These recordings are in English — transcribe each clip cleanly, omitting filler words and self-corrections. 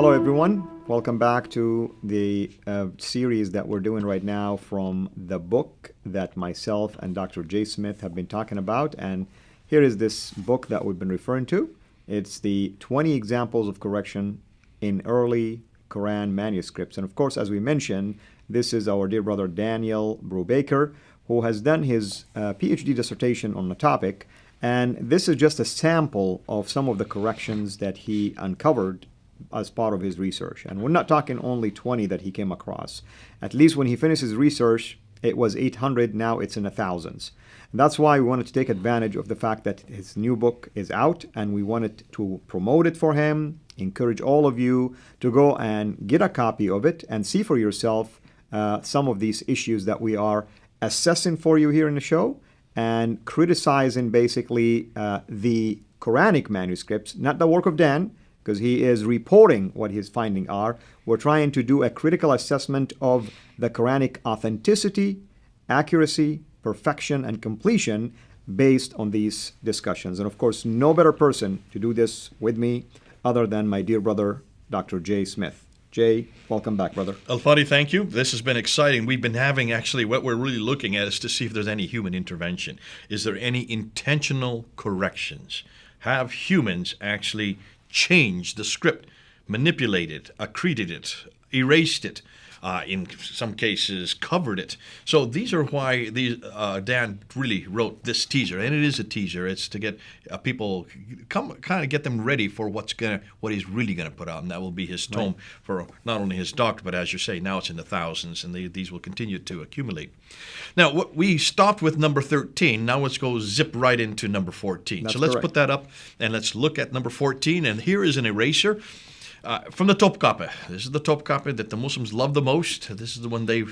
Hello, everyone. Welcome back to the series that we're doing right now from the book that myself and Dr. Jay Smith have been talking about. And here is this book that we've been referring to. It's the 20 examples of correction in early Quran manuscripts. And of course, as we mentioned, this is our dear brother Daniel Brubaker, who has done his PhD dissertation on the topic. And this is just a sample of some of the corrections that he uncovered as part of his research. And we're not talking only 20 that he came across. At least when he finished his research, it was 800. Now it's in the thousands. And that's why we wanted to take advantage of the fact that his new book is out, and we wanted to promote it for him, encourage all of you to go and get a copy of it and see for yourself some of these issues that we are assessing for you here in the show and criticizing basically the Quranic manuscripts, not the work of Dan, because he is reporting what his findings are. We're trying to do a critical assessment of the Quranic authenticity, accuracy, perfection, and completion based on these discussions. And of course, no better person to do this with me other than my dear brother, Dr. Jay Smith. Jay, welcome back, brother. Al-Fadi, thank you. This has been exciting. We've been having, actually, what we're really looking at is to see if there's any human intervention. Is there any intentional corrections? Have humans actually changed the script, manipulated, accreted it, erased it, in some cases covered it. So these are why Dan really wrote this teaser, and it is a teaser. It's to get people kind of get them ready for what he's really gonna put out, and that will be his tome for not only his doctor, but as you say, now it's in the thousands, and these will continue to accumulate. Now, what we stopped with number 13. Now let's go zip right into number 14. That's so let's correct. put that up, and let's look at number 14. And here is an eraser. From the top copy. This is the top copy that the Muslims love the most. This is the one they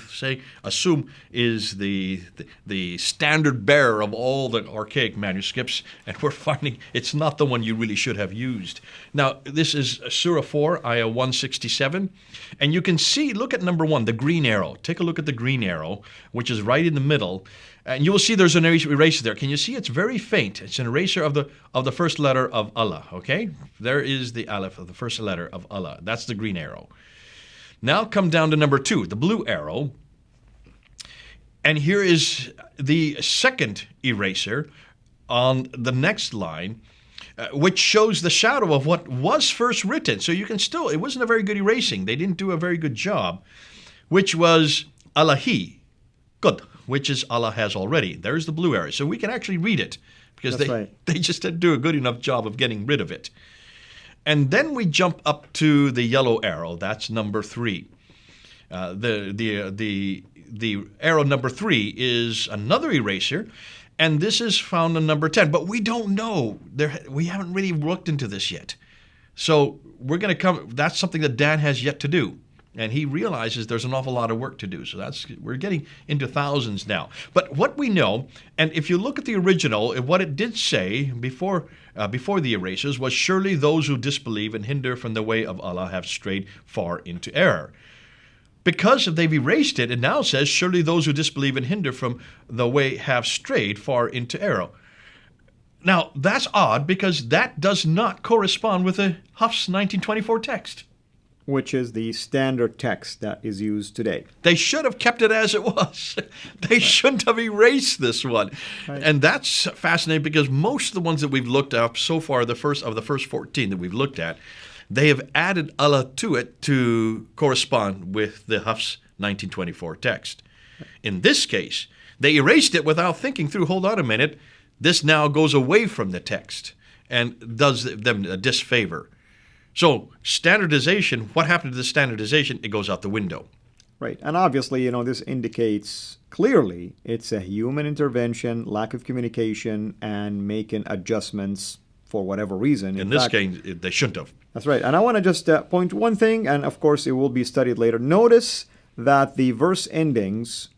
assume is the standard bearer of all the archaic manuscripts, and we're finding it's not the one you really should have used. Now, this is Surah 4, Ayah 167, and you can see, look at number 1, the green arrow. Take a look at the green arrow, which is right in the middle. And you will see there's an eraser there. Can you see? It's very faint. It's an eraser of the first letter of Allah, okay? There is the Aleph of the first letter of Allah. That's the green arrow. Now come down to number 2, the blue arrow. And here is the second eraser on the next line, which shows the shadow of what was first written. So you can still, it wasn't a very good erasing. They didn't do a very good job, which was Allahi. Good. Which is Allah has already. There's the blue arrow. So we can actually read it because they just didn't do a good enough job of getting rid of it. And then we jump up to the yellow arrow. That's number 3. The arrow number 3 is another eraser, and this is found on number 10. But we don't know. We haven't really looked into this yet. So we're going to come. That's something that Dan has yet to do. And he realizes there's an awful lot of work to do. So we're getting into thousands now. But what we know, and if you look at the original, what it did say before the erasures was, surely those who disbelieve and hinder from the way of Allah have strayed far into error. Because if they've erased it, it now says, surely those who disbelieve and hinder from the way have strayed far into error. Now, that's odd because that does not correspond with the Hafs 1924 text. Which is the standard text that is used today. They should have kept it as it was. They shouldn't have erased this one. Right. And that's fascinating because most of the ones that we've looked up so far, the first 14 that we've looked at, they have added Allah to it to correspond with the Hafs 1924 text. In this case, they erased it without thinking through, hold on a minute, this now goes away from the text and does them a disfavor. So standardization, what happened to the standardization? It goes out the window. Right. And obviously, this indicates clearly it's a human intervention, lack of communication, and making adjustments for whatever reason. In this case, they shouldn't have. That's right. And I want to just point one thing, and of course it will be studied later. Notice that the verse endings,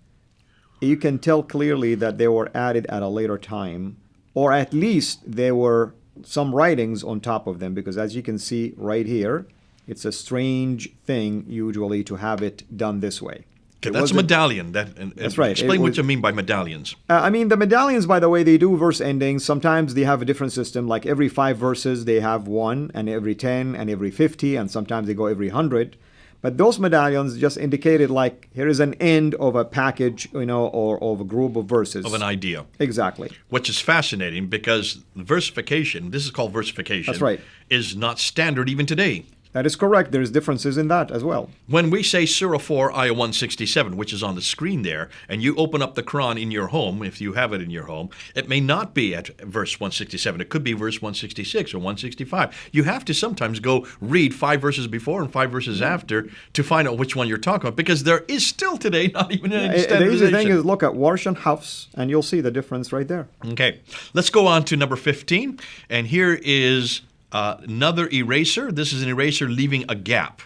you can tell clearly that they were added at a later time, or at least they were some writings on top of them, because as you can see right here, it's a strange thing usually to have it done this way. Okay, that's a medallion. That's right. Explain what you mean by medallions. I mean, the medallions, by the way, they do verse endings. Sometimes they have a different system. Like every 5 verses, they have 1, and every 10, and every 50, and sometimes they go every 100. But those medallions just indicated like here is an end of a package, or of a group of verses. Of an idea. Exactly. Which is fascinating because versification, this is called versification, That's right, is not standard even today. That is correct. There's differences in that as well. When we say Surah 4, Ayah 167, which is on the screen there, and you open up the Quran in your home, if you have it in your home, it may not be at verse 167. It could be verse 166 or 165. You have to sometimes go read 5 verses before and 5 verses after to find out which one you're talking about, because there is still today not even any standardization. The easy thing is look at Warsh and Hafs, and you'll see the difference right there. Okay, let's go on to number 15, and here is another eraser. This is an eraser leaving a gap.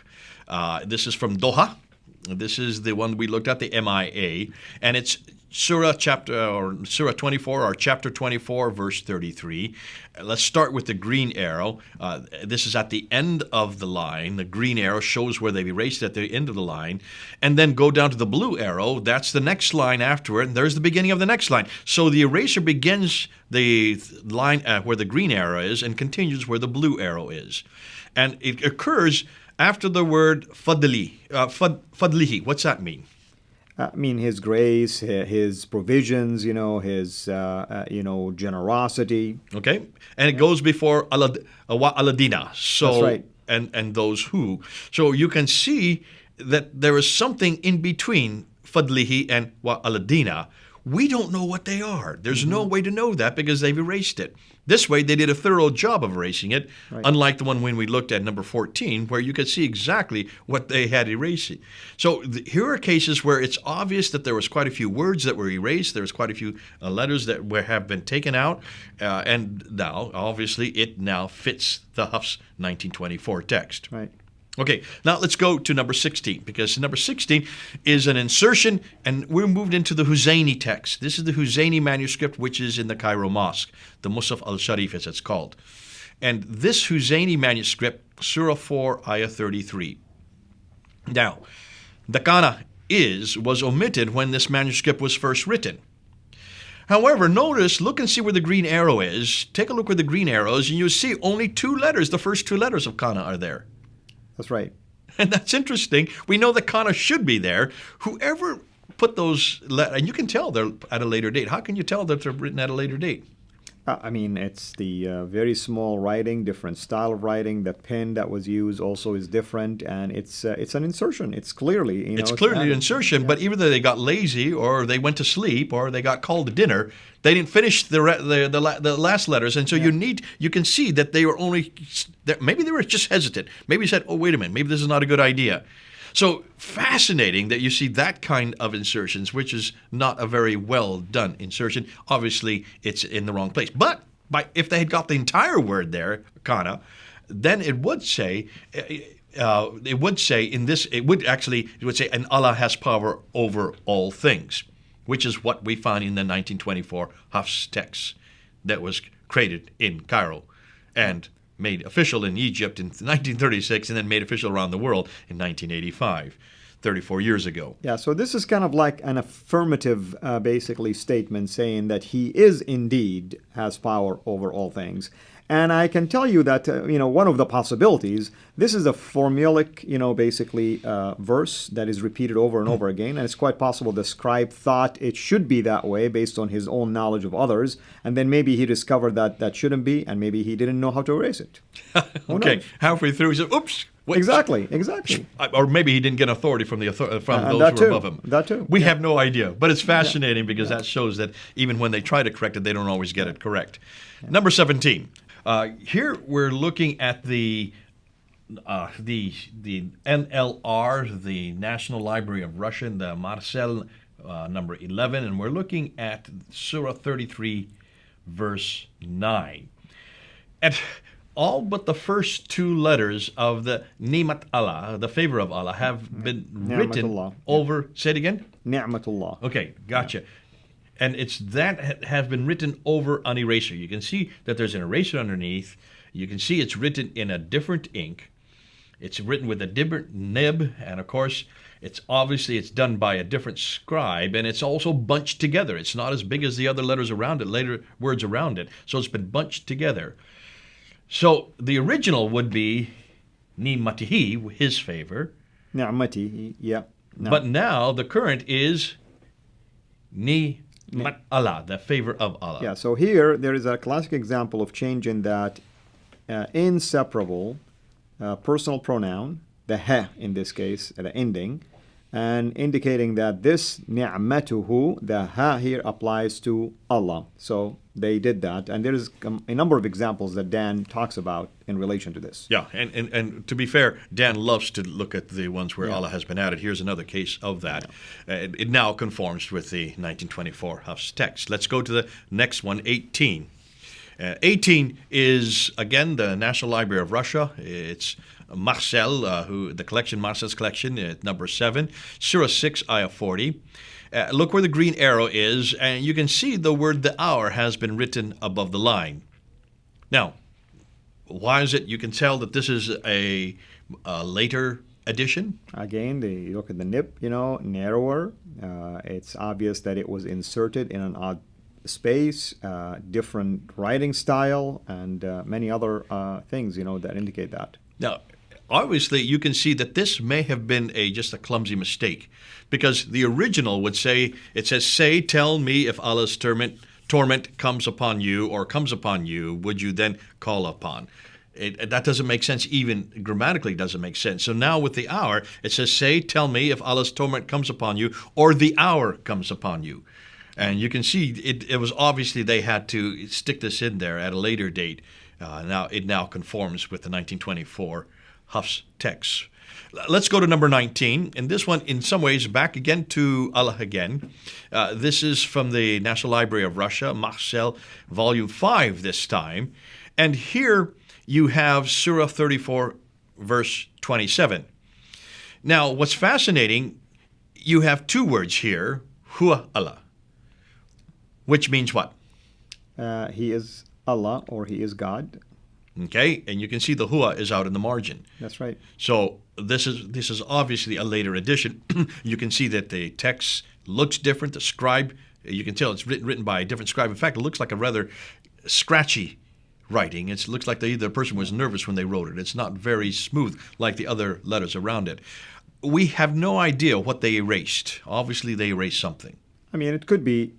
This is from Doha. This is the one we looked at, the MIA, and it's Surah 24 or chapter 24, verse 33. Let's start with the green arrow. This is at the end of the line. The green arrow shows where they've erased at the end of the line. And then go down to the blue arrow. That's the next line after it. And there's the beginning of the next line. So the eraser begins the line where the green arrow is and continues where the blue arrow is. And it occurs after the word fadlihi. What's that mean? I mean, His grace, His provisions, His, generosity. Okay, and it goes before Aladina. So, that's right. And those who. So you can see that there is something in between Fadlihi and wa Aladina. We don't know what they are. There's no way to know that because they've erased it. This way, they did a thorough job of erasing it, right, unlike the one when we looked at number 14, where you could see exactly what they had erased. So here are cases where it's obvious that there was quite a few words that were erased. There was quite a few letters that have been taken out. And now, obviously, it now fits the Hafs 1924 text. Right. Okay, now let's go to number 16, because number 16 is an insertion, and we're moved into the Husayni text. This is the Husayni manuscript, which is in the Cairo Mosque, the Musaf al-Sharif, as it's called. And this Husayni manuscript, Surah 4, Ayah 33. Now, the kana was omitted when this manuscript was first written. However, look and see where the green arrow is. Take a look where the green arrow is, and you'll see only 2 letters, the first 2 letters of kana are there. That's right. And that's interesting. We know the kana should be there. Whoever put those letters, and you can tell they're at a later date. How can you tell that they're written at a later date? I mean, it's the very small writing, different style of writing. The pen that was used also is different, and it's an insertion. It's clearly, it's clearly an insertion. Yeah. But either they got lazy, or they went to sleep, or they got called to dinner. They didn't finish the last letters, and so you can see that they were maybe they were just hesitant. Maybe they said, "Oh, wait a minute, maybe this is not a good idea." So fascinating that you see that kind of insertions, which is not a very well done insertion. Obviously, it's in the wrong place. But if they had got the entire word there, kana, then it would say, and Allah has power over all things, which is what we found in the 1924 Hafs text that was created in Cairo and made official in Egypt in 1936 and then made official around the world in 1985, 34 years ago. Yeah, so this is kind of like an affirmative, basically, statement saying that He is indeed has power over all things. And I can tell you that, one of the possibilities, this is a formulaic, basically verse that is repeated over and over again. And it's quite possible the scribe thought it should be that way based on his own knowledge of others. And then maybe he discovered that shouldn't be, and maybe he didn't know how to erase it. Okay, halfway through he said, oops. Wait. Exactly. Or maybe he didn't get authority from those who are above him. That too. We have no idea. But it's fascinating because that shows that even when they try to correct it, they don't always get it correct. Yeah. Number 17. Here we're looking at the NLR, the National Library of Russia, the Marcel number 11, and we're looking at Surah 33, verse 9. And all but the first 2 letters of the Ni'mat Allah, the favor of Allah, have been written over. Say it again? Ni'matullah. Okay, gotcha. Yeah. And it's that have been written over an eraser. You can see that there's an eraser underneath. You can see it's written in a different ink. It's written with a different nib, and of course, it's done by a different scribe, and it's also bunched together. It's not as big as the other letters around it, later words around it, so it's been bunched together. So the original would be Nimatihi, his favor. Ni'mati, yeah. No. But now the current is Ni'mat Allah, the favor of Allah. Yeah, so here there is a classic example of changing that inseparable personal pronoun, the ha in this case, the ending, and indicating that this ni'matuhu, the ha here applies to Allah. So they did that, and there's a number of examples that Dan talks about in relation to this. Yeah, and to be fair, Dan loves to look at the ones where Allah has been added. Here's another case of that. Yeah. It now conforms with the 1924 Hafs text. Let's go to the next one, 18. 18 is, again, the National Library of Russia. It's Marcel, the collection, Marcel's collection, number 7, Surah 6, Ayah 40. Look where the green arrow is, and you can see the word the hour has been written above the line. Now, why is it you can tell that this is a later edition? Again, you look at the nib, narrower. It's obvious that it was inserted in an odd space, different writing style, and many other things, that indicate that. Now, obviously, you can see that this may have been just a clumsy mistake, because the original would say, it says, "Say, tell me if Allah's torment comes upon you, or comes upon you, would you then call upon?" That doesn't make sense, even grammatically doesn't make sense. So now with the hour, it says, "Say, tell me if Allah's torment comes upon you, or the hour comes upon you." And you can see it was obviously they had to stick this in there at a later date. It now conforms with the 1924 Hafs text. Let's go to number 19. And this one, in some ways, back again to Allah again. This is from the National Library of Russia, Marcel, Volume 5 this time. And here you have Surah 34, verse 27. Now, what's fascinating, you have two words here, Huwa Allah. Which means what? He is Allah, or he is God. Okay, and you can see the huwa is out in the margin. That's right. So this is obviously a later edition. You can see that the text looks different. The scribe, you can tell it's written by a different scribe. In fact, it looks like a rather scratchy writing. It looks like the person was nervous when they wrote it. It's not very smooth like the other letters around it. We have no idea what they erased. Obviously, they erased something. I mean, it could be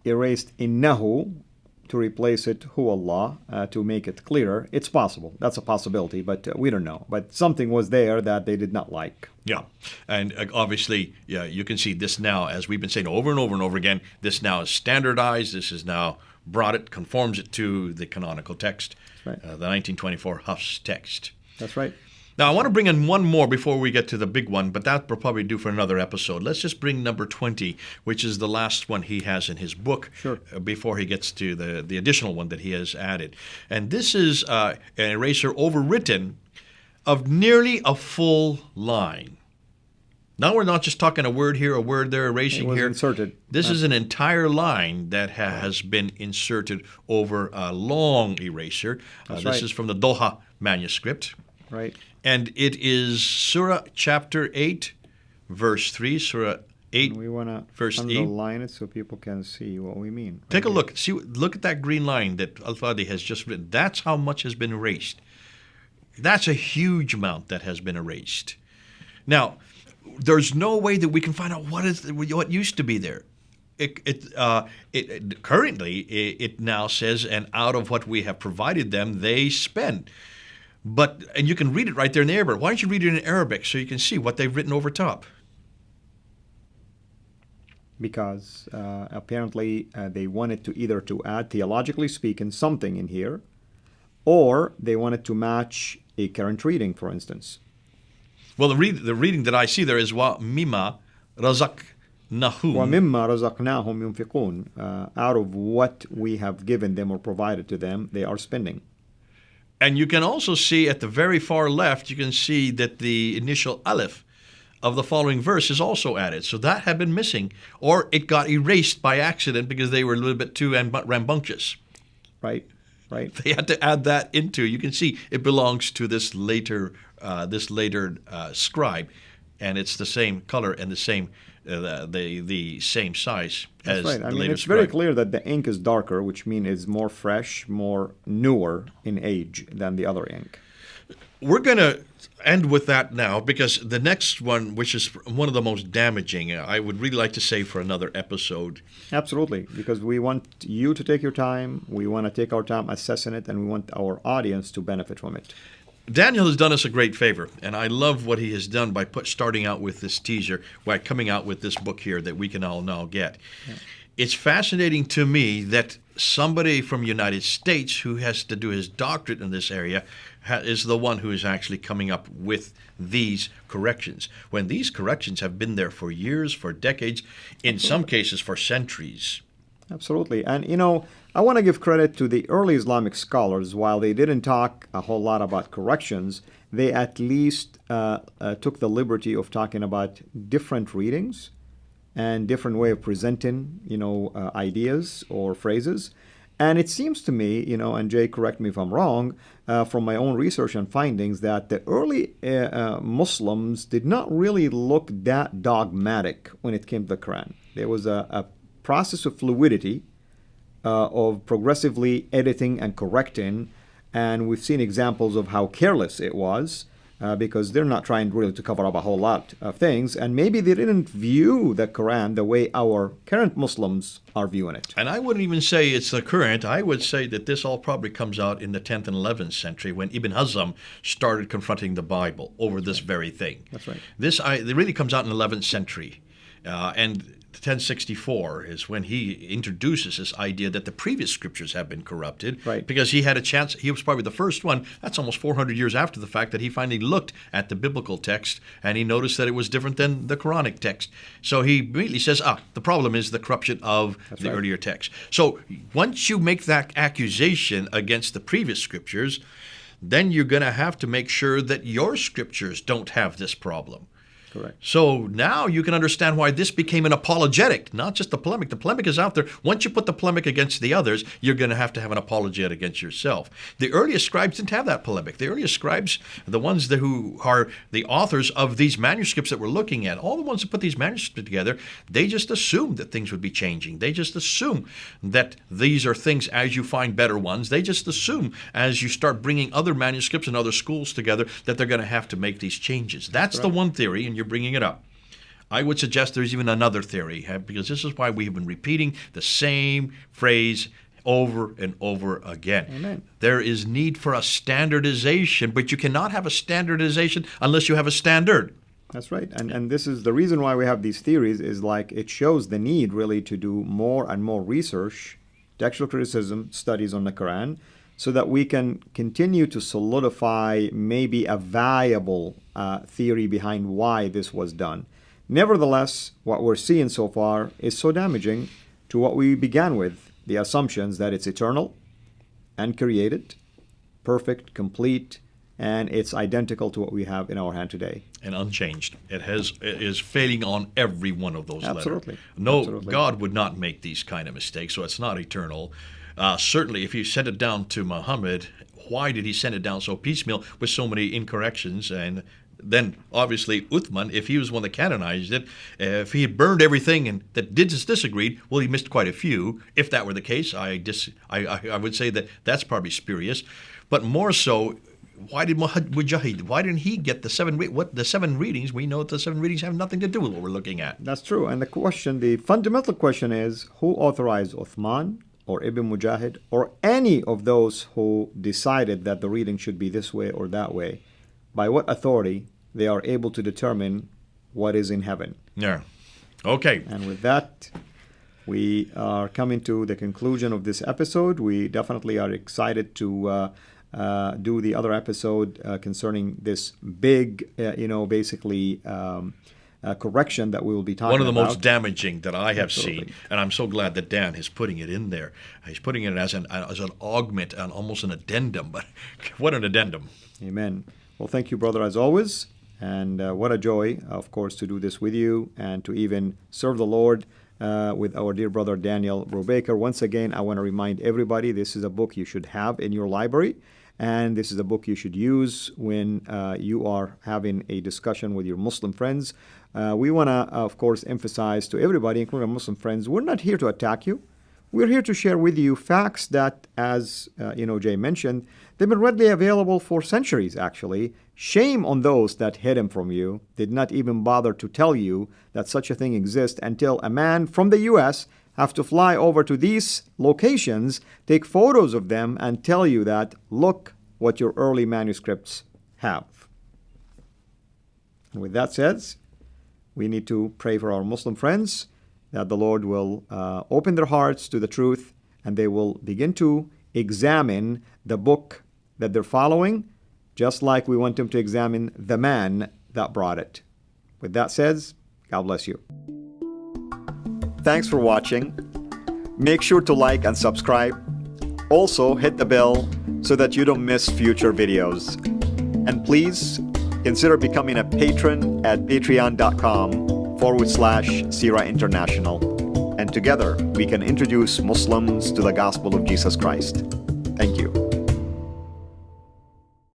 erased innahu to replace it hu Allah to make it clearer. It's possible. That's a possibility, but we don't know. But something was there that they did not like. Yeah, and obviously, you can see this now, as we've been saying over and over and over again, this now is standardized. This is now conforms it to the canonical text, right. The 1924 Hafs text. That's right. Now, I want to bring in one more before we get to the big one, but that we'll probably do for another episode. Let's just bring number 20, which is the last one he has in his book, sure. Before he gets to the additional one that he has added. And this is an erasure overwritten of nearly a full line. Now we're not just talking a word here, a word there, erasing it was here. Inserted. This is an entire line that has been inserted over a long erasure. This right. is from the Doha manuscript. Right. And it is Surah chapter 8, verse 3, Surah 8, and we want to verse 8. underline it so people can see what we mean. Right. Take a look. Look at that green line that Al-Fadi has just written. That's how much has been erased. That's a huge amount that has been erased. Now, there's no way that we can find out what used to be there. Currently, it now says, and out of what we have provided them, they spend. And you can read it right there in the Arabic. Why don't you read it in Arabic so you can see what they've written over top? Because apparently they wanted to add, theologically speaking, something in here, or they wanted to match a current reading, for instance. Well, the reading that I see there is wa mimma razaqnahum. وَمِمَّا رَزَقْنَاهُمْ يُنْفِقُونَ. Out of what we have given them or provided to them, they are spending. And you can also see at the very far left, you can see that the initial alif of the following verse is also added. So that had been missing, or it got erased by accident because they were a little bit too rambunctious. Right. They had to add that into. You can see it belongs to this later this later scribe, and it's the same color and the same size That's as right. the I mean, later it's very scribe. clear that the ink is darker, which means it's more fresh, more newer in age than the other ink. We're going to end with that now because the next one, which is one of the most damaging, I would really like to save for another episode. Absolutely, because we want you to take your time, we want to take our time assessing it, and we want our audience to benefit from it. Daniel has done us a great favor, and I love what he has done by starting out with this teaser, by coming out with this book here that we can all now get. Yeah. It's fascinating to me that somebody from the United States who has to do his doctorate in this area is the one who is actually coming up with these corrections, when these corrections have been there for years, for decades, in some cases for centuries. Absolutely. And, I want to give credit to the early Islamic scholars. While they didn't talk a whole lot about corrections, they at least took the liberty of talking about different readings and different way of presenting, ideas or phrases. And it seems to me, and Jay, correct me if I'm wrong, from my own research and findings, that the early Muslims did not really look that dogmatic when it came to the Quran. There was a process of fluidity, of progressively editing and correcting, and we've seen examples of how careless it was, because they're not trying really to cover up a whole lot of things, and maybe they didn't view the Quran the way our current Muslims are viewing it. And I wouldn't even say it's the current. I would say that this all probably comes out in the 10th and 11th century when Ibn Hazm started confronting the Bible over this very thing. That's right. It really comes out in the 11th century, and 1064 is when he introduces this idea that the previous scriptures have been corrupted, right, because he had a chance. He was probably the first one. That's almost 400 years after the fact that he finally looked at the biblical text and he noticed that it was different than the Quranic text. So he immediately says, the problem is the corruption of the earlier text. So once you make that accusation against the previous scriptures, then you're going to have to make sure that your scriptures don't have this problem. Correct. So now you can understand why this became an apologetic, not just a polemic. The polemic is out there. Once you put the polemic against the others, you're going to have an apologet against yourself. The earliest scribes didn't have that polemic. The earliest scribes, the ones who are the authors of these manuscripts that we're looking at, all the ones that put these manuscripts together, they just assumed that things would be changing. They just assume that these are things as you find better ones. They just assume as you start bringing other manuscripts and other schools together that they're going to have to make these changes. That's the one theory, and you're bringing it up. I would suggest there's even another theory, because this is why we have been repeating the same phrase over and over again. Amen. There is need for a standardization, but you cannot have a standardization unless you have a standard. That's right. And this is the reason why we have these theories, is like it shows the need really to do more and more research, textual criticism, studies on the Quran, so that we can continue to solidify maybe a viable theory behind why this was done. Nevertheless, what we're seeing so far is so damaging to what we began with, the assumptions that it's eternal and created, perfect, complete, and it's identical to what we have in our hand today. And unchanged. It is failing on every one of those Absolutely. letters. No, Absolutely. God would not make these kind of mistakes, so it's not eternal. Certainly, if you sent it down to Muhammad, why did he send it down so piecemeal with so many incorrections? And then, obviously, Uthman, if he was one that canonized it, if he had burned everything and that disagreed, well, he missed quite a few. If that were the case, I would say that that's probably spurious. But more so, why did Mujahid? Why didn't he get the seven readings? We know that the seven readings have nothing to do with what we're looking at. That's true. And the fundamental question is, who authorized Uthman or Ibn Mujahid or any of those who decided that the reading should be this way or that way? By what authority they are able to determine what is in heaven? Yeah. Okay. And with that, we are coming to the conclusion of this episode. We definitely are excited to do the other episode concerning this big, correction that we will be talking about. One of the most damaging that I have Absolutely. seen, and I'm so glad that Dan is putting it in there. He's putting it as an augment and almost an addendum, but what an addendum. Amen. Well, thank you, brother, as always. And what a joy, of course, to do this with you and to even serve the Lord with our dear brother Daniel Brubaker. Once again, I want to remind everybody this is a book you should have in your library. And this is a book you should use when you are having a discussion with your Muslim friends. We want to, of course, emphasize to everybody, including our Muslim friends, we're not here to attack you. We're here to share with you facts that, as Jay mentioned, they've been readily available for centuries, actually. Shame on those that hid them from you, did not even bother to tell you that such a thing exists until a man from the U.S. have to fly over to these locations, take photos of them, and tell you that, look what your early manuscripts have. And with that said, we need to pray for our Muslim friends that the Lord will open their hearts to the truth and they will begin to examine the book that they're following, just like we want them to examine the man that brought it. With that said, God bless you. Thanks for watching. Make sure to like and subscribe. Also, hit the bell so that you don't miss future videos. And please consider becoming a patron at patreon.com/Sira International. And together we can introduce Muslims to the gospel of Jesus Christ.